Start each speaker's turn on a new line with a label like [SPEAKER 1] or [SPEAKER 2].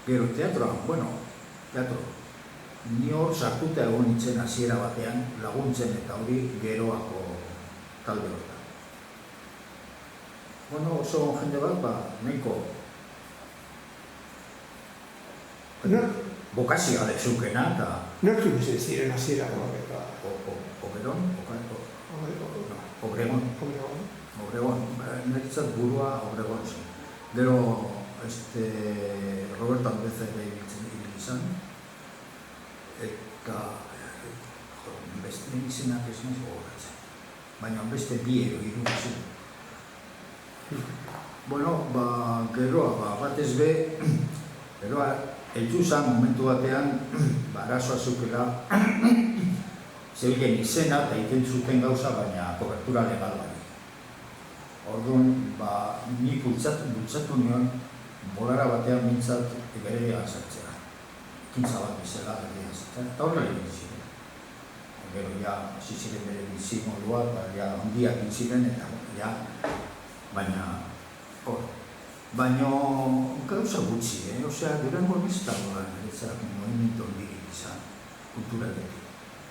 [SPEAKER 1] Gero teatroan, teatro. Ni hor sartuta egon nintzen hasiera batean, laguntzen eta hori geroako talde horretan. Oso jende bat, nahiko bokazioa dezukena eta...
[SPEAKER 2] Nortu bizi ziren hasierakoak eta...
[SPEAKER 1] Obregon, niretzat burua Obregon zen. Gero, Roberto Andrez ere ibili izan, eta beste izenak ez naiz gogoratzen. Baina beste bi edo hiru zen. Geroa, batez be, geroa, heldu zen momentu batean, arazoa zukela, zebilen izena eta egiten zuten gauza, baina kobertura legal baina. Orduan, ni bultzatu nion, bolara batean mintzat bere sartzea. Ekintza bat bezala bere sartzea, eta horrela egin ziren. Gero, hasi ziren bere bizi modua, eta handiak egin ziren, eta baina, baina gauza gutxi, osea, durango biztagoa, niretzat, movimiento handirik izan, kulturaletik.